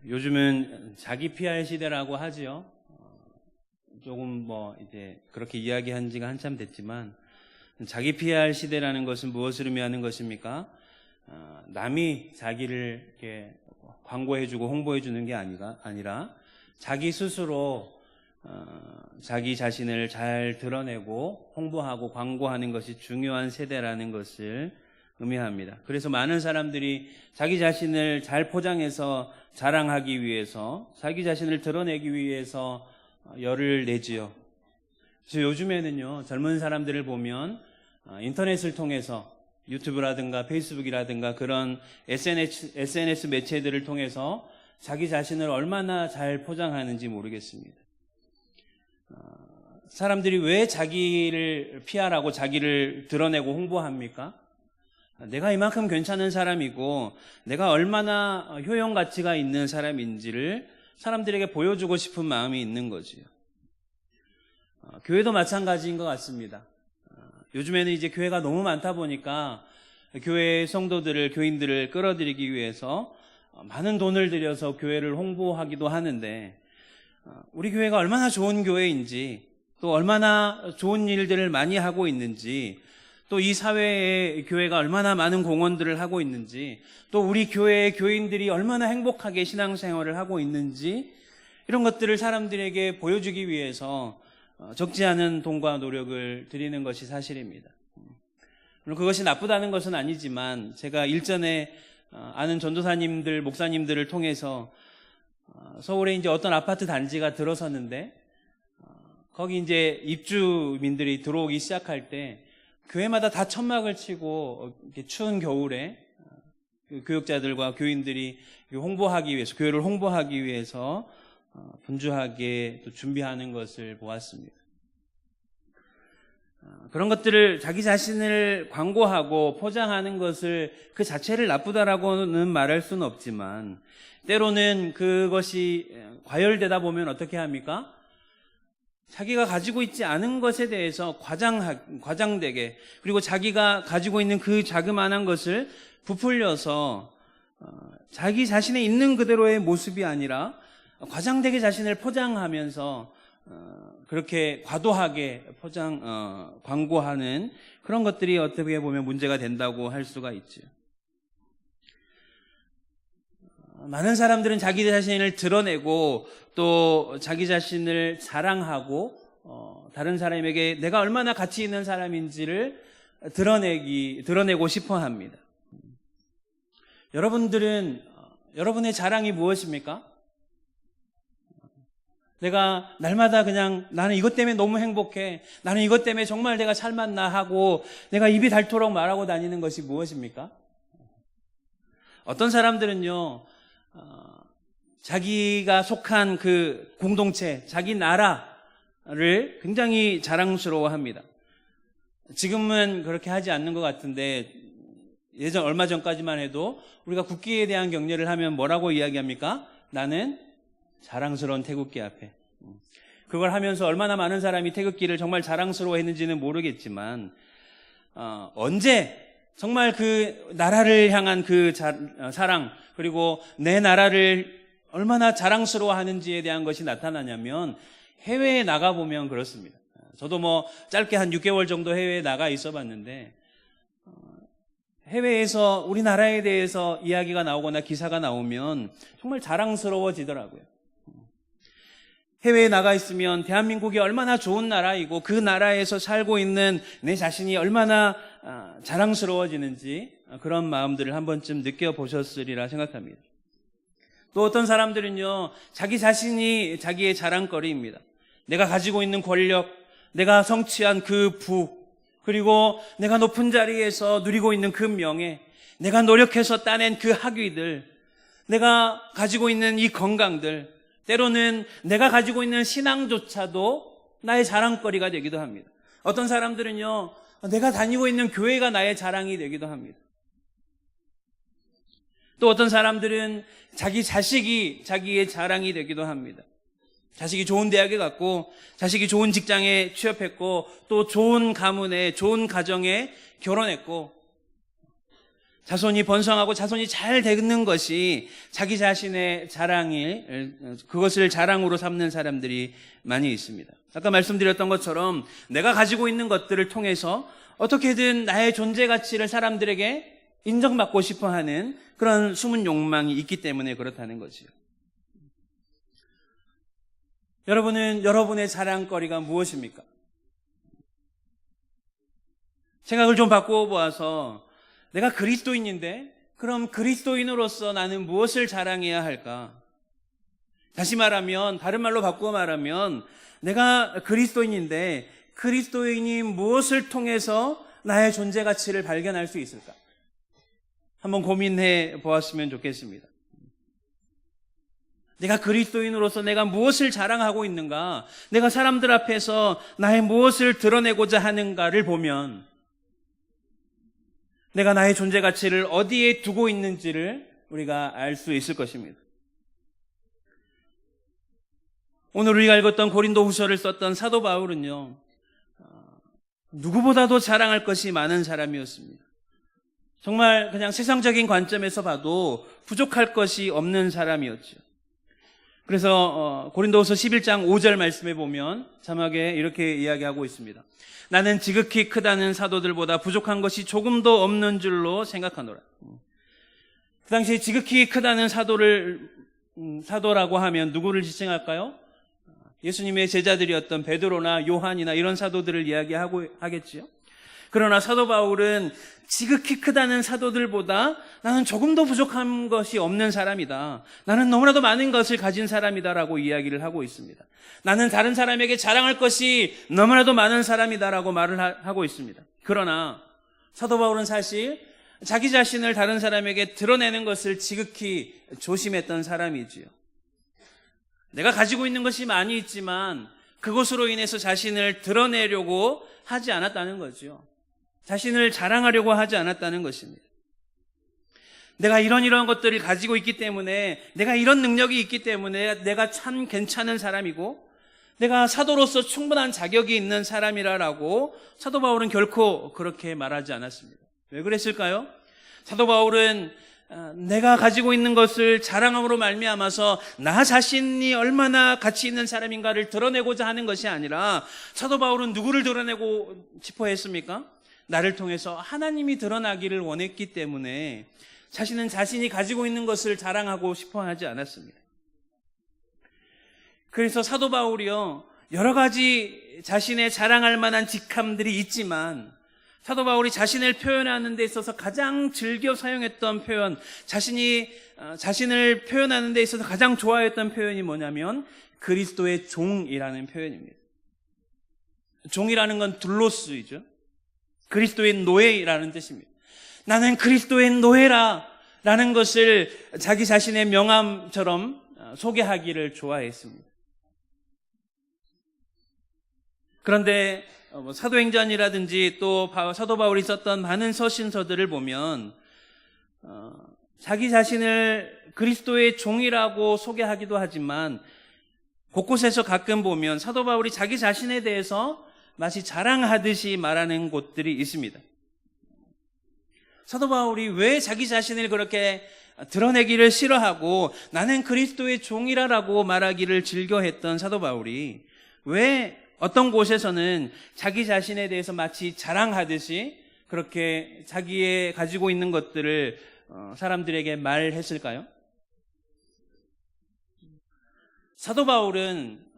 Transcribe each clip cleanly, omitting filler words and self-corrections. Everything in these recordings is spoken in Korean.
요즘은 자기 PR 시대라고 하지요. 조금 이제 그렇게 이야기한 지가 한참 됐지만, 자기 PR 시대라는 것은 무엇을 의미하는 것입니까? 남이 자기를 이렇게 광고해주고 홍보해주는 게 아니라 자기 스스로 자기 자신을 잘 드러내고 홍보하고 광고하는 것이 중요한 세대라는 것을 의미합니다. 그래서 많은 사람들이 자기 자신을 잘 포장해서 자랑하기 위해서, 자기 자신을 드러내기 위해서 열을 내지요. 그래서 요즘에는요, 젊은 사람들을 보면 인터넷을 통해서 유튜브라든가 페이스북이라든가 그런 SNS 매체들을 통해서 자기 자신을 얼마나 잘 포장하는지 모르겠습니다. 사람들이 왜 자기를 PR하고 자기를 드러내고 홍보합니까? 내가 이만큼 괜찮은 사람이고 내가 얼마나 효용 가치가 있는 사람인지를 사람들에게 보여주고 싶은 마음이 있는 거지요. 교회도 마찬가지인 것 같습니다. 요즘에는 이제 교회가 너무 많다 보니까 교회의 성도들을, 교인들을 끌어들이기 위해서 많은 돈을 들여서 교회를 홍보하기도 하는데, 우리 교회가 얼마나 좋은 교회인지, 또 얼마나 좋은 일들을 많이 하고 있는지, 또 이 사회에 교회가 얼마나 많은 공헌들을 하고 있는지, 또 우리 교회의 교인들이 얼마나 행복하게 신앙생활을 하고 있는지, 이런 것들을 사람들에게 보여주기 위해서 적지 않은 돈과 노력을 들이는 것이 사실입니다. 물론 그것이 나쁘다는 것은 아니지만, 제가 일전에 아는 전도사님들, 목사님들을 통해서 서울에 이제 어떤 아파트 단지가 들어섰는데, 거기 이제 입주민들이 들어오기 시작할 때 교회마다 다 천막을 치고 이렇게 추운 겨울에 교육자들과 교인들이 홍보하기 위해서, 교회를 홍보하기 위해서 분주하게 또 준비하는 것을 보았습니다. 그런 것들을, 자기 자신을 광고하고 포장하는 것을 그 자체를 나쁘다라고는 말할 수는 없지만, 때로는 그것이 과열되다 보면 어떻게 합니까? 자기가 가지고 있지 않은 것에 대해서 과장되게, 그리고 자기가 가지고 있는 그 자그마한 것을 부풀려서 자기 자신의 있는 그대로의 모습이 아니라 과장되게 자신을 포장하면서 그렇게 과도하게 광고하는 그런 것들이 어떻게 보면 문제가 된다고 할 수가 있죠. 많은 사람들은 자기 자신을 드러내고 또 자기 자신을 자랑하고 다른 사람에게 내가 얼마나 가치 있는 사람인지를 드러내고 싶어 합니다. 여러분들은 여러분의 자랑이 무엇입니까? 내가 날마다 그냥 나는 이것 때문에 너무 행복해, 나는 이것 때문에 정말 내가 살맛나 하고 내가 입이 닳도록 말하고 다니는 것이 무엇입니까? 어떤 사람들은요, 자기가 속한 그 공동체, 자기 나라를 굉장히 자랑스러워합니다. 지금은 그렇게 하지 않는 것 같은데, 얼마 전까지만 해도 우리가 국기에 대한 격려를 하면 뭐라고 이야기합니까? 나는 자랑스러운 태극기 앞에. 그걸 하면서 얼마나 많은 사람이 태극기를 정말 자랑스러워했는지는 모르겠지만, 언제 정말 그 나라를 향한 그 사랑, 그리고 내 나라를 얼마나 자랑스러워하는지에 대한 것이 나타나냐면, 해외에 나가보면 그렇습니다. 저도 짧게 한 6개월 정도 해외에 나가 있어 봤는데, 해외에서 우리나라에 대해서 이야기가 나오거나 기사가 나오면 정말 자랑스러워지더라고요. 해외에 나가 있으면 대한민국이 얼마나 좋은 나라이고 그 나라에서 살고 있는 내 자신이 얼마나 자랑스러워지는지 그런 마음들을 한 번쯤 느껴보셨으리라 생각합니다. 또 어떤 사람들은요, 자기 자신이 자기의 자랑거리입니다. 내가 가지고 있는 권력, 내가 성취한 그 부, 그리고 내가 높은 자리에서 누리고 있는 그 명예, 내가 노력해서 따낸 그 학위들, 내가 가지고 있는 이 건강들, 때로는 내가 가지고 있는 신앙조차도 나의 자랑거리가 되기도 합니다. 어떤 사람들은요, 내가 다니고 있는 교회가 나의 자랑이 되기도 합니다. 또 어떤 사람들은 자기 자식이 자기의 자랑이 되기도 합니다. 자식이 좋은 대학에 갔고, 자식이 좋은 직장에 취업했고, 또 좋은 가문에, 좋은 가정에 결혼했고, 자손이 번성하고 자손이 잘 되는 것이 자기 자신의 그것을 자랑으로 삼는 사람들이 많이 있습니다. 아까 말씀드렸던 것처럼 내가 가지고 있는 것들을 통해서 어떻게든 나의 존재 가치를 사람들에게 인정받고 싶어 하는 그런 숨은 욕망이 있기 때문에 그렇다는 거지요. 여러분은 여러분의 자랑거리가 무엇입니까? 생각을 좀 바꾸어 보아서 내가 그리스도인인데 그럼 그리스도인으로서 나는 무엇을 자랑해야 할까? 다시 말하면, 다른 말로 바꾸어 말하면 내가 그리스도인인데 그리스도인이 무엇을 통해서 나의 존재 가치를 발견할 수 있을까? 한번 고민해 보았으면 좋겠습니다. 내가 그리스도인으로서 내가 무엇을 자랑하고 있는가? 내가 사람들 앞에서 나의 무엇을 드러내고자 하는가를 보면 내가 나의 존재 가치를 어디에 두고 있는지를 우리가 알 수 있을 것입니다. 오늘 우리가 읽었던 고린도 후서를 썼던 사도 바울은요, 누구보다도 자랑할 것이 많은 사람이었습니다. 정말 그냥 세상적인 관점에서 봐도 부족할 것이 없는 사람이었죠. 그래서 고린도후서 11장 5절 말씀에 보면 자막에 이렇게 이야기하고 있습니다. 나는 지극히 크다는 사도들보다 부족한 것이 조금도 없는 줄로 생각하노라. 그 당시에 지극히 크다는 사도라고 하면 누구를 지칭할까요? 예수님의 제자들이었던 베드로나 요한이나 이런 사도들을 하겠지요. 그러나 사도 바울은 지극히 크다는 사도들보다 나는 조금도 부족한 것이 없는 사람이다. 나는 너무나도 많은 것을 가진 사람이다라고 이야기를 하고 있습니다. 나는 다른 사람에게 자랑할 것이 너무나도 많은 사람이다라고 말을 하고 있습니다. 그러나 사도 바울은 사실 자기 자신을 다른 사람에게 드러내는 것을 지극히 조심했던 사람이지요. 내가 가지고 있는 것이 많이 있지만 그것으로 인해서 자신을 드러내려고 하지 않았다는 거죠. 자신을 자랑하려고 하지 않았다는 것입니다. 내가 이런 것들을 가지고 있기 때문에, 내가 이런 능력이 있기 때문에 내가 참 괜찮은 사람이고 내가 사도로서 충분한 자격이 있는 사람이라고 사도 바울은 결코 그렇게 말하지 않았습니다. 왜 그랬을까요? 사도 바울은 내가 가지고 있는 것을 자랑함으로 말미암아서 나 자신이 얼마나 가치 있는 사람인가를 드러내고자 하는 것이 아니라, 사도 바울은 누구를 드러내고 싶어 했습니까? 나를 통해서 하나님이 드러나기를 원했기 때문에 자신은 자신이 가지고 있는 것을 자랑하고 싶어 하지 않았습니다. 그래서 사도 바울이요, 여러 가지 자신의 자랑할 만한 직함들이 있지만 사도 바울이 자신을 표현하는 데 있어서 가장 즐겨 사용했던 표현, 자신을 표현하는 데 있어서 가장 좋아했던 표현이 뭐냐면 그리스도의 종이라는 표현입니다. 종이라는 건 둘로스이죠. 그리스도의 노예라는 뜻입니다. 나는 그리스도의 노예라 라는 것을 자기 자신의 명함처럼 소개하기를 좋아했습니다. 그런데 사도행전이라든지 또 사도 바울이 썼던 많은 서신서들을 보면 자기 자신을 그리스도의 종이라고 소개하기도 하지만 곳곳에서 가끔 보면 사도 바울이 자기 자신에 대해서 마치 자랑하듯이 말하는 곳들이 있습니다. 사도 바울이 왜 자기 자신을 그렇게 드러내기를 싫어하고 나는 그리스도의 종이라고 말하기를 즐겨했던 사도 바울이 왜 어떤 곳에서는 자기 자신에 대해서 마치 자랑하듯이 그렇게 자기의 가지고 있는 것들을 사람들에게 말했을까요? 사도 바울은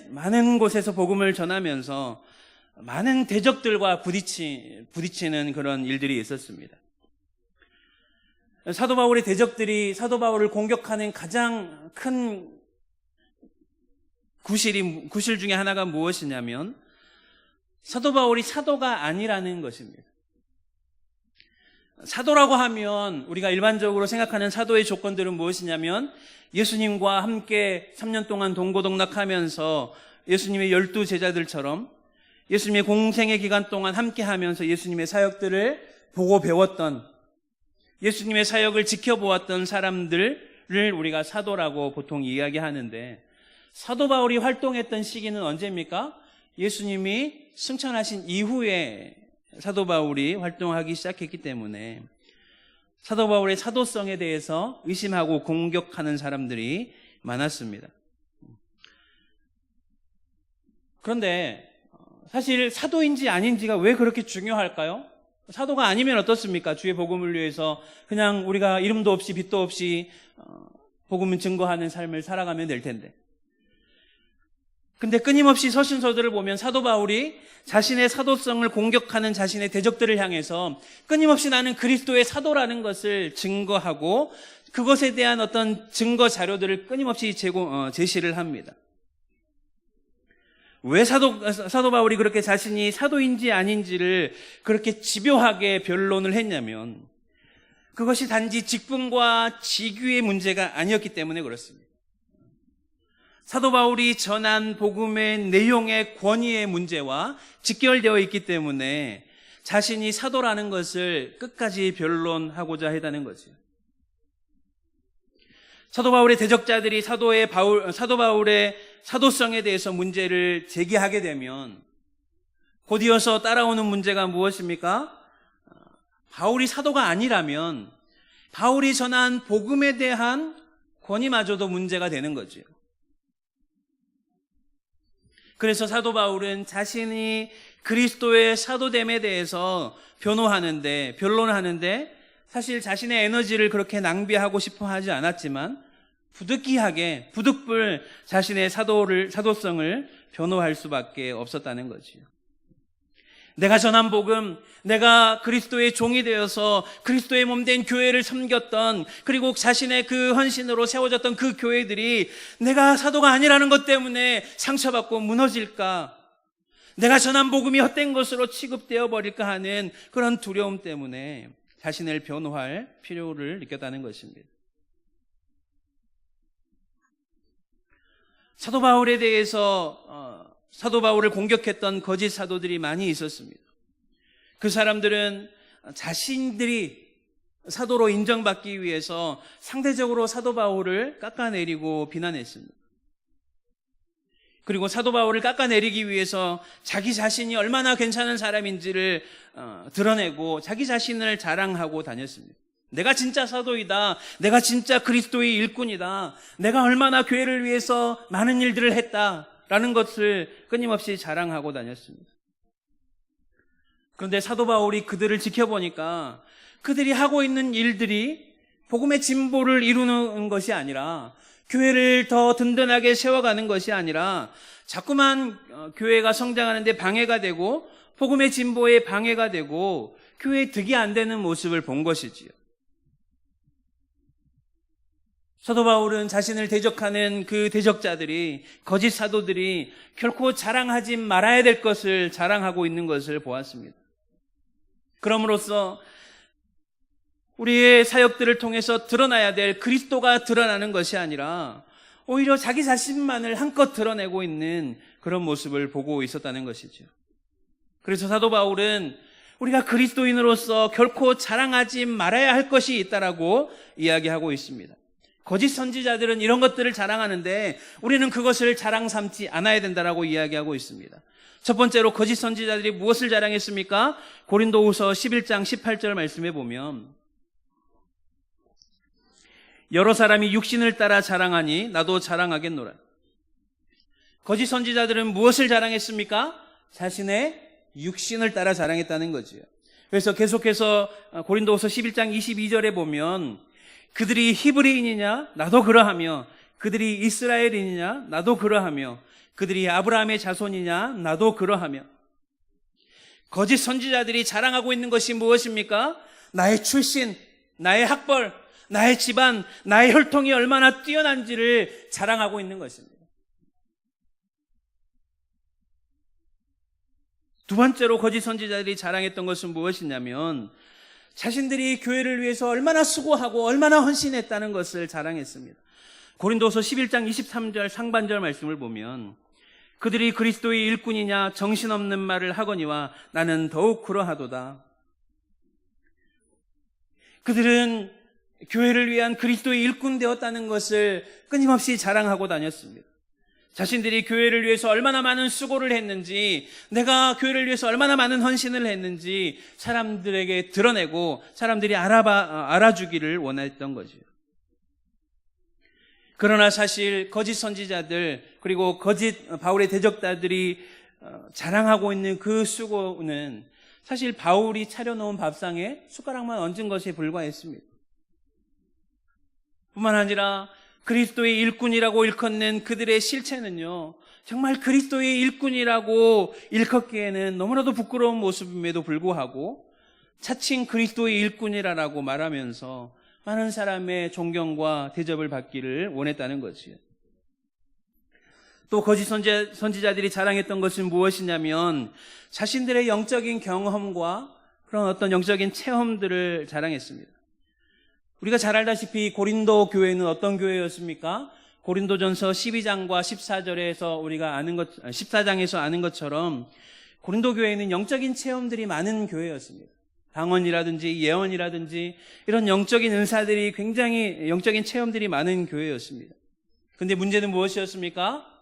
많은 곳에서 복음을 전하면서 많은 대적들과 부딪히는 그런 일들이 있었습니다. 사도 바울의 대적들이 사도 바울을 공격하는 가장 큰 구실 중에 하나가 무엇이냐면 사도 바울이 사도가 아니라는 것입니다. 사도라고 하면 우리가 일반적으로 생각하는 사도의 조건들은 무엇이냐면 예수님과 함께 3년 동안 동고동락하면서 예수님의 12제자들처럼 예수님의 공생의 기간 동안 함께 하면서 예수님의 사역들을 보고 배웠던, 예수님의 사역을 지켜보았던 사람들을 우리가 사도라고 보통 이야기하는데, 사도 바울이 활동했던 시기는 언제입니까? 예수님이 승천하신 이후에 사도 바울이 활동하기 시작했기 때문에 사도 바울의 사도성에 대해서 의심하고 공격하는 사람들이 많았습니다. 그런데 사실 사도인지 아닌지가 왜 그렇게 중요할까요? 사도가 아니면 어떻습니까? 주의 복음을 위해서 그냥 우리가 이름도 없이 빛도 없이 복음을 증거하는 삶을 살아가면 될 텐데. 근데 끊임없이 서신서들을 보면 사도 바울이 자신의 사도성을 공격하는 자신의 대적들을 향해서 끊임없이 나는 그리스도의 사도라는 것을 증거하고 그것에 대한 어떤 증거 자료들을 끊임없이 제시를 합니다. 왜 사도 바울이 그렇게 자신이 사도인지 아닌지를 그렇게 집요하게 변론을 했냐면 그것이 단지 직분과 직위의 문제가 아니었기 때문에 그렇습니다. 사도 바울이 전한 복음의 내용의 권위의 문제와 직결되어 있기 때문에 자신이 사도라는 것을 끝까지 변론하고자 했다는 거죠. 사도 바울의 대적자들이 사도 바울의 사도성에 대해서 문제를 제기하게 되면 곧이어서 따라오는 문제가 무엇입니까? 바울이 사도가 아니라면 바울이 전한 복음에 대한 권위마저도 문제가 되는 거죠. 그래서 사도 바울은 자신이 그리스도의 사도됨에 대해서 변론하는데 사실 자신의 에너지를 그렇게 낭비하고 싶어 하지 않았지만 부득불 자신의 사도성을 변호할 수밖에 없었다는 거지요. 내가 전한 복음, 내가 그리스도의 종이 되어서 그리스도의 몸된 교회를 섬겼던, 그리고 자신의 그 헌신으로 세워졌던 그 교회들이 내가 사도가 아니라는 것 때문에 상처받고 무너질까, 내가 전한 복음이 헛된 것으로 취급되어 버릴까 하는 그런 두려움 때문에 자신을 변호할 필요를 느꼈다는 것입니다. 사도 바울에 대해서 사도 바울을 공격했던 거짓 사도들이 많이 있었습니다. 그 사람들은 자신들이 사도로 인정받기 위해서 상대적으로 사도 바울을 깎아내리고 비난했습니다. 그리고 사도 바울을 깎아내리기 위해서 자기 자신이 얼마나 괜찮은 사람인지를 드러내고 자기 자신을 자랑하고 다녔습니다. 내가 진짜 사도이다. 내가 진짜 그리스도의 일꾼이다. 내가 얼마나 교회를 위해서 많은 일들을 했다라는 것을 끊임없이 자랑하고 다녔습니다. 그런데 사도 바울이 그들을 지켜보니까 그들이 하고 있는 일들이 복음의 진보를 이루는 것이 아니라, 교회를 더 든든하게 세워가는 것이 아니라 자꾸만 교회가 성장하는데 방해가 되고 복음의 진보에 방해가 되고 교회에 득이 안 되는 모습을 본 것이지요. 사도 바울은 자신을 대적하는 그 대적자들이, 거짓 사도들이 결코 자랑하지 말아야 될 것을 자랑하고 있는 것을 보았습니다. 그럼으로써 우리의 사역들을 통해서 드러나야 될 그리스도가 드러나는 것이 아니라 오히려 자기 자신만을 한껏 드러내고 있는 그런 모습을 보고 있었다는 것이죠. 그래서 사도 바울은 우리가 그리스도인으로서 결코 자랑하지 말아야 할 것이 있다라고 이야기하고 있습니다. 거짓 선지자들은 이런 것들을 자랑하는데 우리는 그것을 자랑 삼지 않아야 된다라고 이야기하고 있습니다. 첫 번째로 거짓 선지자들이 무엇을 자랑했습니까? 고린도후서 11장 18절 말씀에 보면 여러 사람이 육신을 따라 자랑하니 나도 자랑하겠노라. 거짓 선지자들은 무엇을 자랑했습니까? 자신의 육신을 따라 자랑했다는 거지요. 그래서 계속해서 고린도후서 11장 22절에 보면 그들이 히브리인이냐? 나도 그러하며, 그들이 이스라엘인이냐? 나도 그러하며, 그들이 아브라함의 자손이냐? 나도 그러하며. 거짓 선지자들이 자랑하고 있는 것이 무엇입니까? 나의 출신, 나의 학벌, 나의 집안, 나의 혈통이 얼마나 뛰어난지를 자랑하고 있는 것입니다. 두 번째로 거짓 선지자들이 자랑했던 것은 무엇이냐면 자신들이 교회를 위해서 얼마나 수고하고 얼마나 헌신했다는 것을 자랑했습니다. 고린도서 11장 23절 상반절 말씀을 보면 그들이 그리스도의 일꾼이냐 정신없는 말을 하거니와 나는 더욱 그러하도다. 그들은 교회를 위한 그리스도의 일꾼 되었다는 것을 끊임없이 자랑하고 다녔습니다. 자신들이 교회를 위해서 얼마나 많은 수고를 했는지, 내가 교회를 위해서 얼마나 많은 헌신을 했는지 사람들에게 드러내고 사람들이 알아주기를 원했던 거죠. 그러나 사실 거짓 선지자들, 그리고 거짓 바울의 대적자들이 자랑하고 있는 그 수고는 사실 바울이 차려놓은 밥상에 숟가락만 얹은 것에 불과했습니다. 뿐만 아니라 그리스도의 일꾼이라고 일컫는 그들의 실체는요, 정말 그리스도의 일꾼이라고 일컫기에는 너무나도 부끄러운 모습임에도 불구하고 차칭 그리스도의 일꾼이라고 말하면서 많은 사람의 존경과 대접을 받기를 원했다는 거지요. 또 거짓 선지자들이 자랑했던 것은 무엇이냐면 자신들의 영적인 경험과 그런 어떤 영적인 체험들을 자랑했습니다. 우리가 잘 알다시피 고린도 교회는 어떤 교회였습니까? 고린도전서 12장과 14절에서 우리가 14장에서 아는 것처럼 고린도 교회는 영적인 체험들이 많은 교회였습니다. 방언이라든지 예언이라든지 이런 영적인 은사들이 굉장히 영적인 체험들이 많은 교회였습니다. 그런데 문제는 무엇이었습니까?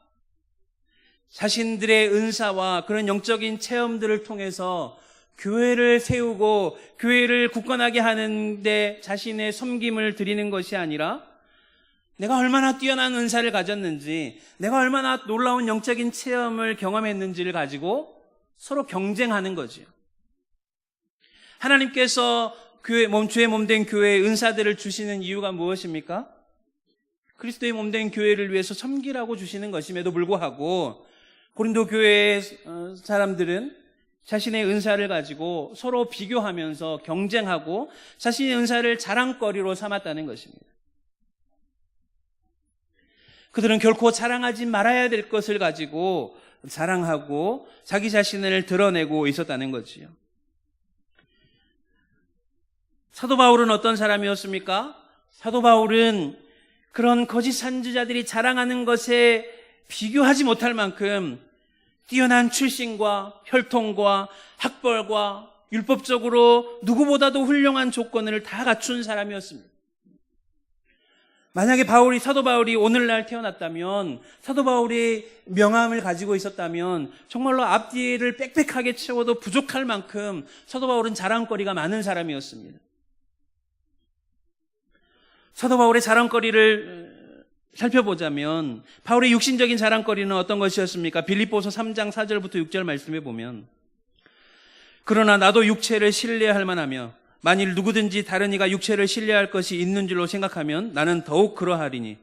자신들의 은사와 그런 영적인 체험들을 통해서 교회를 세우고 교회를 굳건하게 하는데 자신의 섬김을 드리는 것이 아니라 내가 얼마나 뛰어난 은사를 가졌는지, 내가 얼마나 놀라운 영적인 체험을 경험했는지를 가지고 서로 경쟁하는 거지요. 하나님께서 주의 몸된 교회에 은사들을 주시는 이유가 무엇입니까? 그리스도의 몸된 교회를 위해서 섬기라고 주시는 것임에도 불구하고 고린도 교회의 사람들은 자신의 은사를 가지고 서로 비교하면서 경쟁하고 자신의 은사를 자랑거리로 삼았다는 것입니다. 그들은 결코 자랑하지 말아야 될 것을 가지고 자랑하고 자기 자신을 드러내고 있었다는 거지요. 사도 바울은 어떤 사람이었습니까? 사도 바울은 그런 거짓 선지자들이 자랑하는 것에 비교하지 못할 만큼 뛰어난 출신과 혈통과 학벌과 율법적으로 누구보다도 훌륭한 조건을 다 갖춘 사람이었습니다. 만약에 사도 바울이 오늘날 태어났다면, 사도 바울이 명함을 가지고 있었다면 정말로 앞뒤를 빽빽하게 채워도 부족할 만큼 사도 바울은 자랑거리가 많은 사람이었습니다. 사도 바울의 자랑거리를 살펴보자면 바울의 육신적인 자랑거리는 어떤 것이었습니까? 빌립보서 3장 4절부터 6절 말씀에 보면, 그러나 나도 육체를 신뢰할 만하며 만일 누구든지 다른 이가 육체를 신뢰할 것이 있는 줄로 생각하면 나는 더욱 그러하리니,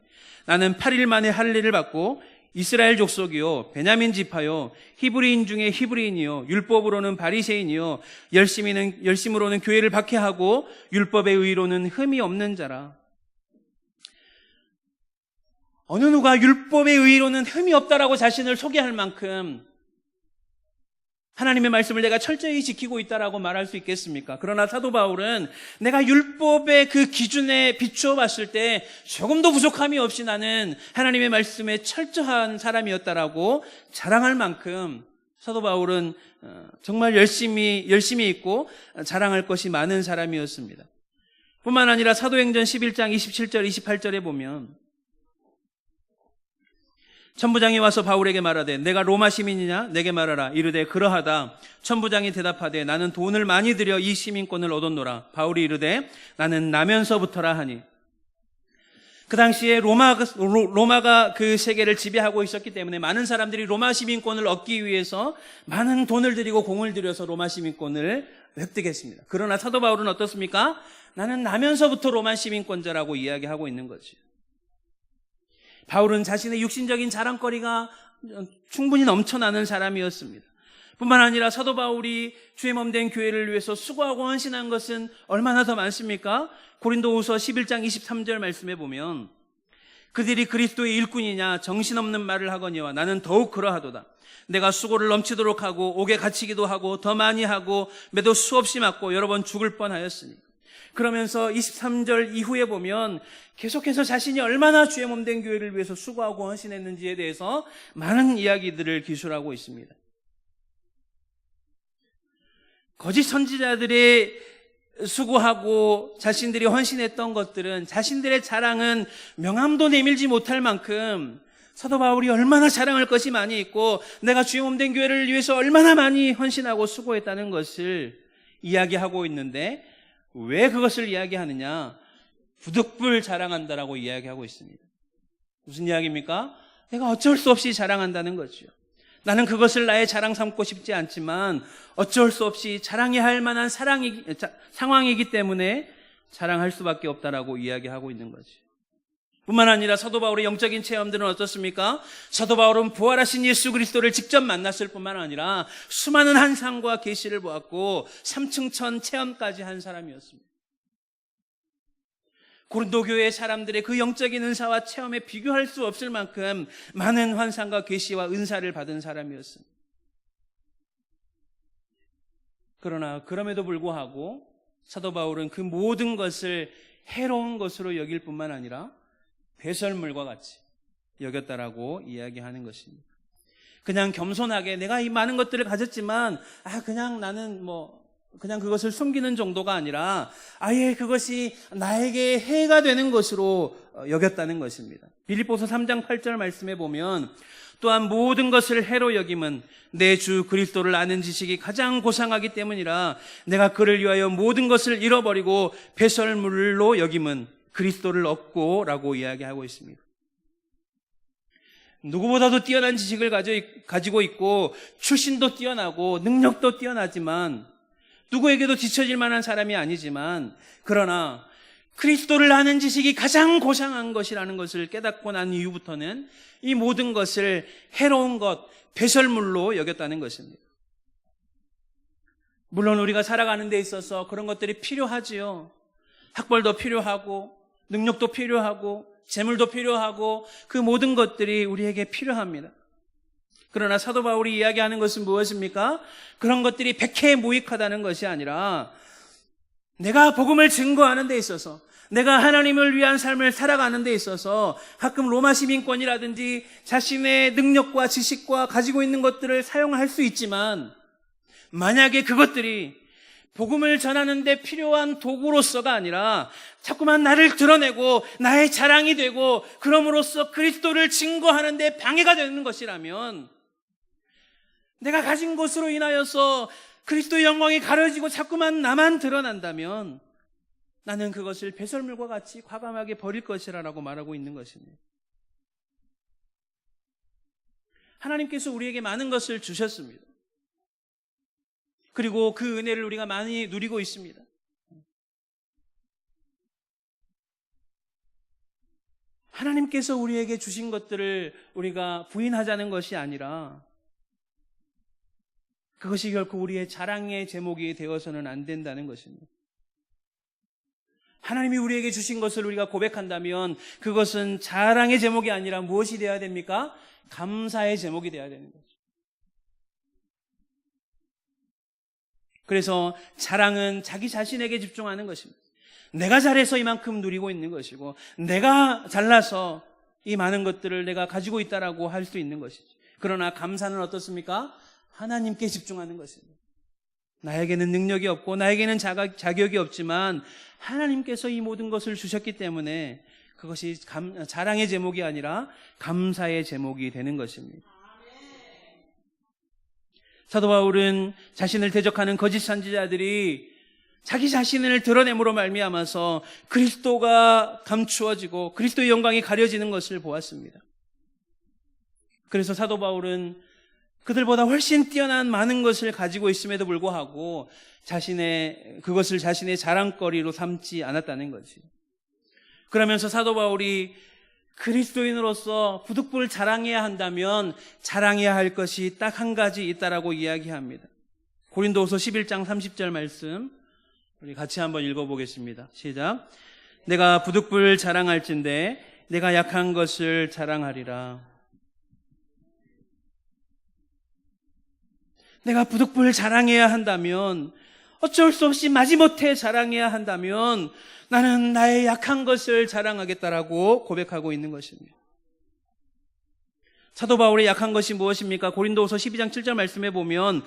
나는 8일 만에 할례를 받고 이스라엘 족속이요 베냐민 지파요 히브리인 중에 히브리인이요 율법으로는 바리새인이요 열심으로는 교회를 박해하고 율법의 의로는 흠이 없는 자라. 어느 누가 율법의 의로는 흠이 없다라고 자신을 소개할 만큼 하나님의 말씀을 내가 철저히 지키고 있다라고 말할 수 있겠습니까? 그러나 사도 바울은 내가 율법의 그 기준에 비추어 봤을 때 조금도 부족함이 없이 나는 하나님의 말씀에 철저한 사람이었다라고 자랑할 만큼 사도 바울은 정말 열심히 있고 자랑할 것이 많은 사람이었습니다. 뿐만 아니라 사도행전 11장 27절 28절에 보면 천부장이 와서 바울에게 말하되 내가 로마 시민이냐 내게 말하라. 이르되 그러하다. 천부장이 대답하되 나는 돈을 많이 들여 이 시민권을 얻었노라. 바울이 이르되 나는 나면서부터라 하니. 그 당시에 로마가 그 세계를 지배하고 있었기 때문에 많은 사람들이 로마 시민권을 얻기 위해서 많은 돈을 들이고 공을 들여서 로마 시민권을 획득했습니다. 그러나 사도 바울은 어떻습니까? 나는 나면서부터 로마 시민권자라고 이야기하고 있는 거지. 바울은 자신의 육신적인 자랑거리가 충분히 넘쳐나는 사람이었습니다. 뿐만 아니라 사도 바울이 주의 몸된 교회를 위해서 수고하고 헌신한 것은 얼마나 더 많습니까? 고린도후서 11장 23절 말씀에 보면 그들이 그리스도의 일꾼이냐 정신없는 말을 하거니와 나는 더욱 그러하도다. 내가 수고를 넘치도록 하고 옥에 갇히기도 하고 더 많이 하고 매도 수없이 맞고 여러 번 죽을 뻔하였으니. 그러면서 23절 이후에 보면 계속해서 자신이 얼마나 주의 몸된 교회를 위해서 수고하고 헌신했는지에 대해서 많은 이야기들을 기술하고 있습니다. 거짓 선지자들이 수고하고 자신들이 헌신했던 것들은 자신들의 자랑은 명함도 내밀지 못할 만큼 사도 바울이 얼마나 자랑할 것이 많이 있고 내가 주의 몸 된 교회를 위해서 얼마나 많이 헌신하고 수고했다는 것을 이야기하고 있는데 왜 그것을 이야기하느냐? 부득불 자랑한다라고 이야기하고 있습니다. 무슨 이야기입니까? 내가 어쩔 수 없이 자랑한다는 거죠. 나는 그것을 나의 자랑 삼고 싶지 않지만 어쩔 수 없이 자랑해야 할 만한 상황이기 때문에 자랑할 수밖에 없다라고 이야기하고 있는 거죠. 뿐만 아니라 사도 바울의 영적인 체험들은 어떻습니까? 사도 바울은 부활하신 예수 그리스도를 직접 만났을 뿐만 아니라 수많은 환상과 계시를 보았고 3층천 체험까지 한 사람이었습니다. 고린도 교회 사람들의 그 영적인 은사와 체험에 비교할 수 없을 만큼 많은 환상과 계시와 은사를 받은 사람이었습니다. 그러나 그럼에도 불구하고 사도 바울은 그 모든 것을 해로운 것으로 여길 뿐만 아니라 배설물과 같이 여겼다라고 이야기하는 것입니다. 그냥 겸손하게 내가 이 많은 것들을 가졌지만 그냥 나는 그냥 그것을 숨기는 정도가 아니라 아예 그것이 나에게 해가 되는 것으로 여겼다는 것입니다. 빌립보서 3장 8절 말씀에 보면 또한 모든 것을 해로 여김은 내 주 그리스도를 아는 지식이 가장 고상하기 때문이라 내가 그를 위하여 모든 것을 잃어버리고 배설물로 여김은 그리스도를 얻고 라고 이야기하고 있습니다. 누구보다도 뛰어난 지식을 가지고 있고 출신도 뛰어나고 능력도 뛰어나지만 누구에게도 뒤처질 만한 사람이 아니지만 그러나 그리스도를 아는 지식이 가장 고상한 것이라는 것을 깨닫고 난 이후부터는 이 모든 것을 해로운 것, 배설물로 여겼다는 것입니다. 물론 우리가 살아가는 데 있어서 그런 것들이 필요하지요. 학벌도 필요하고 능력도 필요하고 재물도 필요하고 그 모든 것들이 우리에게 필요합니다. 그러나 사도 바울이 이야기하는 것은 무엇입니까? 그런 것들이 백해무익하다는 것이 아니라 내가 복음을 증거하는 데 있어서 내가 하나님을 위한 삶을 살아가는 데 있어서 가끔 로마 시민권이라든지 자신의 능력과 지식과 가지고 있는 것들을 사용할 수 있지만 만약에 그것들이 복음을 전하는 데 필요한 도구로서가 아니라 자꾸만 나를 드러내고 나의 자랑이 되고 그럼으로써 그리스도를 증거하는 데 방해가 되는 것이라면 내가 가진 것으로 인하여서 그리스도의 영광이 가려지고 자꾸만 나만 드러난다면 나는 그것을 배설물과 같이 과감하게 버릴 것이라고 말하고 있는 것입니다. 하나님께서 우리에게 많은 것을 주셨습니다. 그리고 그 은혜를 우리가 많이 누리고 있습니다. 하나님께서 우리에게 주신 것들을 우리가 부인하자는 것이 아니라 그것이 결코 우리의 자랑의 제목이 되어서는 안 된다는 것입니다. 하나님이 우리에게 주신 것을 우리가 고백한다면 그것은 자랑의 제목이 아니라 무엇이 되어야 됩니까? 감사의 제목이 되어야 되는 거죠. 그래서 자랑은 자기 자신에게 집중하는 것입니다. 내가 잘해서 이만큼 누리고 있는 것이고 내가 잘나서 이 많은 것들을 내가 가지고 있다라고 할 수 있는 것이죠. 그러나 감사는 어떻습니까? 하나님께 집중하는 것입니다. 나에게는 능력이 없고 나에게는 자격이 없지만 하나님께서 이 모든 것을 주셨기 때문에 그것이 자랑의 제목이 아니라 감사의 제목이 되는 것입니다. 사도 바울은 자신을 대적하는 거짓 선지자들이 자기 자신을 드러냄으로 말미암아서 그리스도가 감추어지고 그리스도의 영광이 가려지는 것을 보았습니다. 그래서 사도 바울은 그들보다 훨씬 뛰어난 많은 것을 가지고 있음에도 불구하고 그것을 자신의 자랑거리로 삼지 않았다는 거지. 그러면서 사도 바울이 그리스도인으로서 부득불 자랑해야 한다면 자랑해야 할 것이 딱 한 가지 있다라고 이야기합니다. 고린도후서 11장 30절 말씀 우리 같이 한번 읽어보겠습니다. 시작. 내가 부득불 자랑할진대 내가 약한 것을 자랑하리라. 내가 부득불 자랑해야 한다면 어쩔 수 없이 마지못해 자랑해야 한다면 나는 나의 약한 것을 자랑하겠다라고 고백하고 있는 것입니다. 사도 바울의 약한 것이 무엇입니까? 고린도후서 12장 7절 말씀에 보면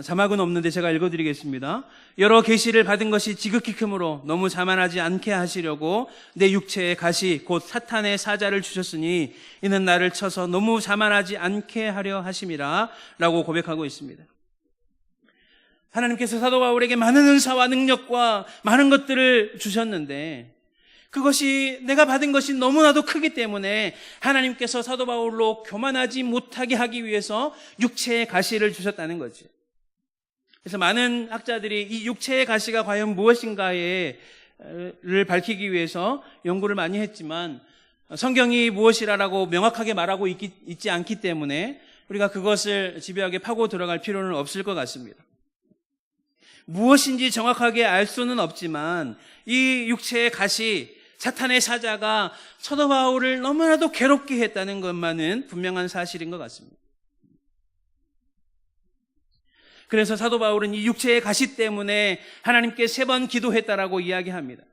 자막은 없는데 제가 읽어드리겠습니다. 여러 계시를 받은 것이 지극히 크므로 너무 자만하지 않게 하시려고 내 육체의 가시 곧 사탄의 사자를 주셨으니 이는 나를 쳐서 너무 자만하지 않게 하려 하심이라 라고 고백하고 있습니다. 하나님께서 사도 바울에게 많은 은사와 능력과 많은 것들을 주셨는데 그것이 내가 받은 것이 너무나도 크기 때문에 하나님께서 사도 바울로 교만하지 못하게 하기 위해서 육체의 가시를 주셨다는 거죠. 그래서 많은 학자들이 이 육체의 가시가 과연 무엇인가를 밝히기 위해서 연구를 많이 했지만 성경이 무엇이라고 명확하게 말하고 있지 않기 때문에 우리가 그것을 집요하게 파고 들어갈 필요는 없을 것 같습니다. 무엇인지 정확하게 알 수는 없지만 이 육체의 가시, 사탄의 사자가 사도 바울을 너무나도 괴롭게 했다는 것만은 분명한 사실인 것 같습니다. 그래서 사도 바울은 이 육체의 가시 때문에 하나님께 3번 기도했다라고 이야기합니다.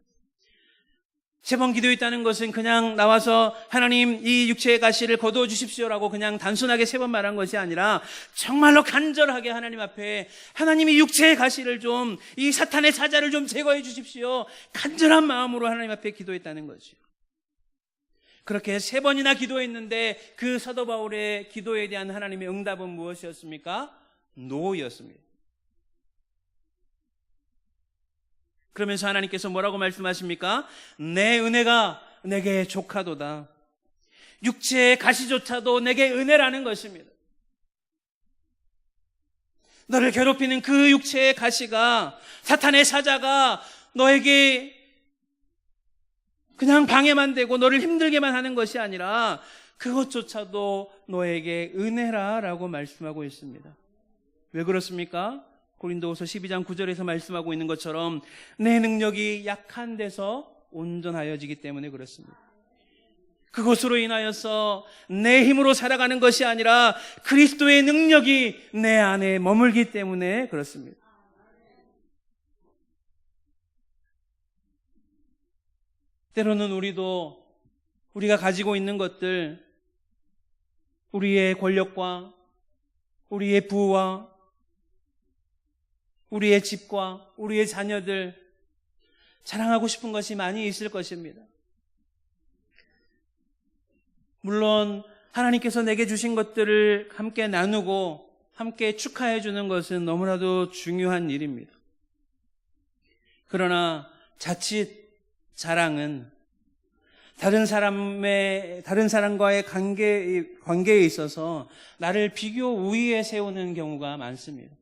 3번 기도했다는 것은 그냥 나와서 하나님 이 육체의 가시를 거두어 주십시오라고 그냥 단순하게 3번 말한 것이 아니라 정말로 간절하게 하나님 앞에 하나님이 육체의 가시를 좀, 이 사탄의 사자를 좀 제거해 주십시오. 간절한 마음으로 하나님 앞에 기도했다는 거죠. 그렇게 3번이나 기도했는데 그 사도 바울의 기도에 대한 하나님의 응답은 무엇이었습니까? 노였습니다. 그러면서 하나님께서 뭐라고 말씀하십니까? 내 은혜가 내게 족하도다. 육체의 가시조차도 내게 은혜라는 것입니다. 너를 괴롭히는 그 육체의 가시가, 사탄의 사자가 너에게 그냥 방해만 되고 너를 힘들게만 하는 것이 아니라 그것조차도 너에게 은혜라라고 말씀하고 있습니다. 왜 그렇습니까? 고린도후서 12장 9절에서 말씀하고 있는 것처럼 내 능력이 약한 데서 온전하여지기 때문에 그렇습니다. 그것으로 인하여서 내 힘으로 살아가는 것이 아니라 그리스도의 능력이 내 안에 머물기 때문에 그렇습니다. 때로는 우리가 가지고 있는 것들, 우리의 권력과 우리의 부와 우리의 집과 우리의 자녀들 자랑하고 싶은 것이 많이 있을 것입니다. 물론 하나님께서 내게 주신 것들을 함께 나누고 함께 축하해 주는 것은 너무나도 중요한 일입니다. 그러나 자칫 자랑은 다른 사람과의 관계에 있어서 나를 비교 우위에 세우는 경우가 많습니다.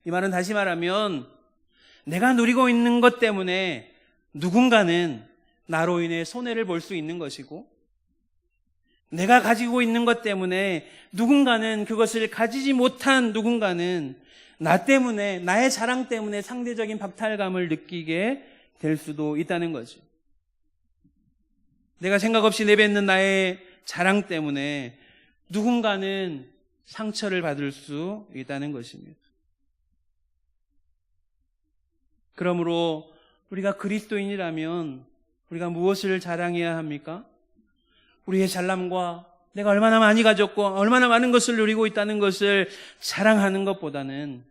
이 말은 다시 말하면 내가 누리고 있는 것 때문에 누군가는 나로 인해 손해를 볼 수 있는 것이고 내가 가지고 있는 것 때문에 누군가는 그것을 가지지 못한 누군가는 나 때문에, 나의 자랑 때문에 상대적인 박탈감을 느끼게 될 수도 있다는 거죠. 내가 생각 없이 내뱉는 나의 자랑 때문에 누군가는 상처를 받을 수 있다는 것입니다. 그러므로 우리가 그리스도인이라면 우리가 무엇을 자랑해야 합니까? 우리의 잘남과 내가 얼마나 많이 가졌고 얼마나 많은 것을 누리고 있다는 것을 자랑하는 것보다는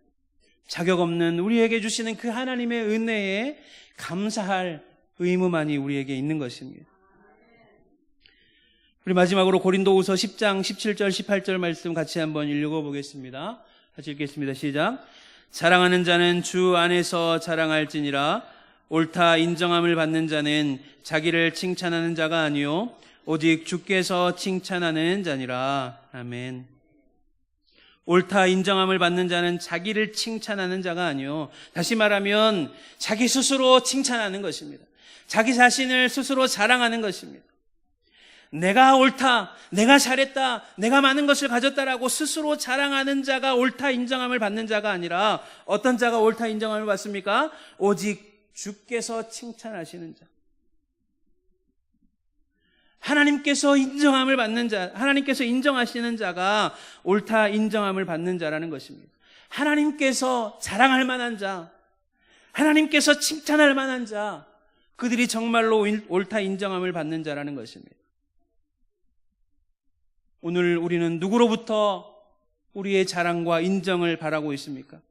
자격 없는 우리에게 주시는 그 하나님의 은혜에 감사할 의무만이 우리에게 있는 것입니다. 우리 마지막으로 고린도후서 10장 17절 18절 말씀 같이 한번 읽어보겠습니다. 같이 읽겠습니다. 시작. 자랑하는 자는 주 안에서 자랑할지니라. 옳다 인정함을 받는 자는 자기를 칭찬하는 자가 아니요 오직 주께서 칭찬하는 자니라. 아멘. 옳다 인정함을 받는 자는 자기를 칭찬하는 자가 아니요, 다시 말하면 자기 스스로 칭찬하는 것입니다. 자기 자신을 스스로 자랑하는 것입니다. 내가 옳다, 내가 잘했다, 내가 많은 것을 가졌다라고 스스로 자랑하는 자가 옳다 인정함을 받는 자가 아니라 어떤 자가 옳다 인정함을 받습니까? 오직 주께서 칭찬하시는 자, 하나님께서 인정함을 받는 자, 하나님께서 인정하시는 자가 옳다 인정함을 받는 자라는 것입니다. 하나님께서 자랑할 만한 자, 하나님께서 칭찬할 만한 자, 그들이 정말로 옳다 인정함을 받는 자라는 것입니다. 오늘 우리는 누구로부터 우리의 자랑과 인정을 바라고 있습니까?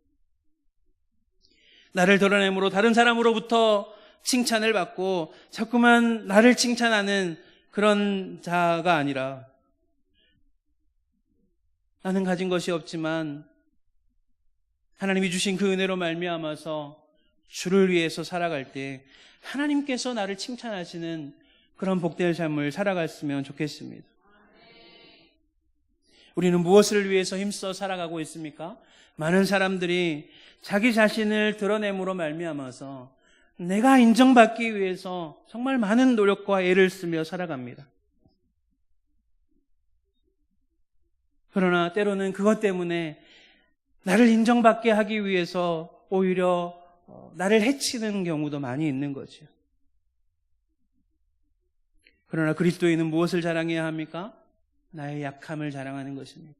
나를 드러내므로 다른 사람으로부터 칭찬을 받고 자꾸만 나를 칭찬하는 그런 자가 아니라, 나는 가진 것이 없지만 하나님이 주신 그 은혜로 말미암아서 주를 위해서 살아갈 때 하나님께서 나를 칭찬하시는 그런 복된 삶을 살아갔으면 좋겠습니다. 우리는 무엇을 위해서 힘써 살아가고 있습니까? 많은 사람들이 자기 자신을 드러냄으로 말미암아서 내가 인정받기 위해서 정말 많은 노력과 애를 쓰며 살아갑니다. 그러나 때로는 그것 때문에 나를 인정받게 하기 위해서 오히려 나를 해치는 경우도 많이 있는 거죠. 그러나 그리스도인은 무엇을 자랑해야 합니까? 나의 약함을 자랑하는 것입니다.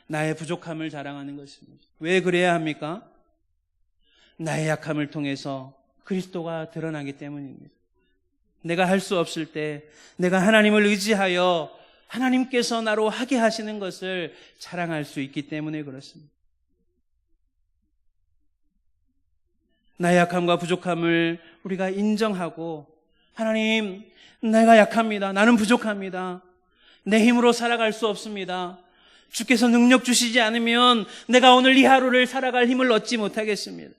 나의 부족함을 자랑하는 것입니다. 왜 그래야 합니까? 나의 약함을 통해서 그리스도가 드러나기 때문입니다. 내가 할 수 없을 때 내가 하나님을 의지하여 하나님께서 나로 하게 하시는 것을 자랑할 수 있기 때문에 그렇습니다. 나의 약함과 부족함을 우리가 인정하고, 하나님, 내가 약합니다. 나는 부족합니다. 내 힘으로 살아갈 수 없습니다. 주께서 능력 주시지 않으면 내가 오늘 이 하루를 살아갈 힘을 얻지 못하겠습니다.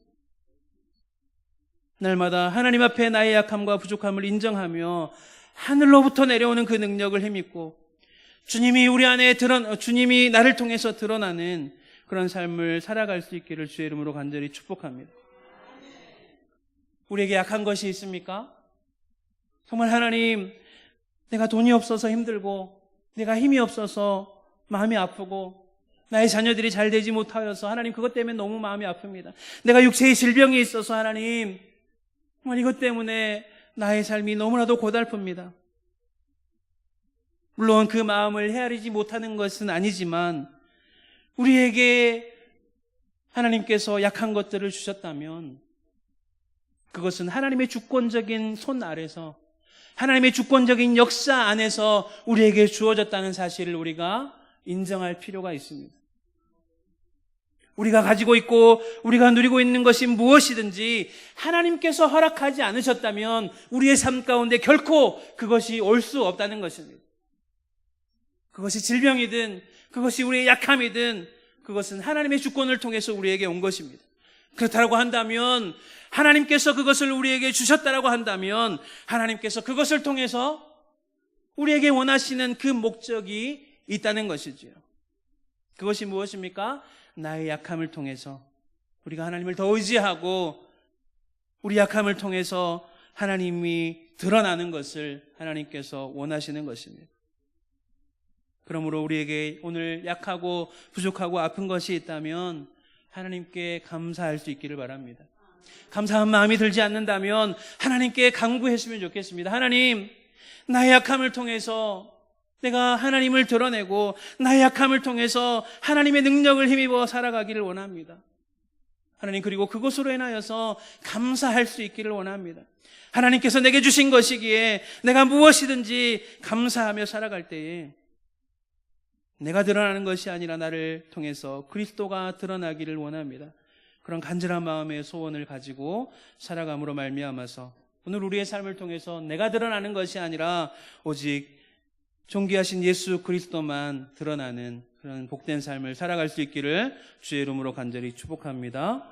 날마다 하나님 앞에 나의 약함과 부족함을 인정하며 하늘로부터 내려오는 그 능력을 힘입고 주님이 우리 안에 주님이 나를 통해서 드러나는 그런 삶을 살아갈 수 있기를 주의 이름으로 간절히 축복합니다. 우리에게 약한 것이 있습니까? 정말 하나님, 내가 돈이 없어서 힘들고 내가 힘이 없어서 마음이 아프고 나의 자녀들이 잘 되지 못하여서 하나님 그것 때문에 너무 마음이 아픕니다. 내가 육체의 질병이 있어서 하나님 정말 이것 때문에 나의 삶이 너무나도 고달픕니다. 물론 그 마음을 헤아리지 못하는 것은 아니지만 우리에게 하나님께서 약한 것들을 주셨다면 그것은 하나님의 주권적인 손 아래서 하나님의 주권적인 역사 안에서 우리에게 주어졌다는 사실을 우리가 인정할 필요가 있습니다. 우리가 가지고 있고 우리가 누리고 있는 것이 무엇이든지 하나님께서 허락하지 않으셨다면 우리의 삶 가운데 결코 그것이 올 수 없다는 것입니다. 그것이 질병이든 그것이 우리의 약함이든 그것은 하나님의 주권을 통해서 우리에게 온 것입니다. 그렇다고 한다면 하나님께서 그것을 우리에게 주셨다라고 한다면 하나님께서 그것을 통해서 우리에게 원하시는 그 목적이 있다는 것이지요. 그것이 무엇입니까? 나의 약함을 통해서 우리가 하나님을 더 의지하고 우리 약함을 통해서 하나님이 드러나는 것을 하나님께서 원하시는 것입니다. 그러므로 우리에게 오늘 약하고 부족하고 아픈 것이 있다면 하나님께 감사할 수 있기를 바랍니다. 감사한 마음이 들지 않는다면 하나님께 간구했으면 좋겠습니다. 하나님, 나의 약함을 통해서 내가 하나님을 드러내고 나의 약함을 통해서 하나님의 능력을 힘입어 살아가기를 원합니다. 하나님, 그리고 그것으로 인하여서 감사할 수 있기를 원합니다. 하나님께서 내게 주신 것이기에 내가 무엇이든지 감사하며 살아갈 때에 내가 드러나는 것이 아니라 나를 통해서 그리스도가 드러나기를 원합니다. 그런 간절한 마음의 소원을 가지고 살아감으로 말미암아서 오늘 우리의 삶을 통해서 내가 드러나는 것이 아니라 오직 존귀하신 예수 그리스도만 드러나는 그런 복된 삶을 살아갈 수 있기를 주의 이름으로 간절히 축복합니다.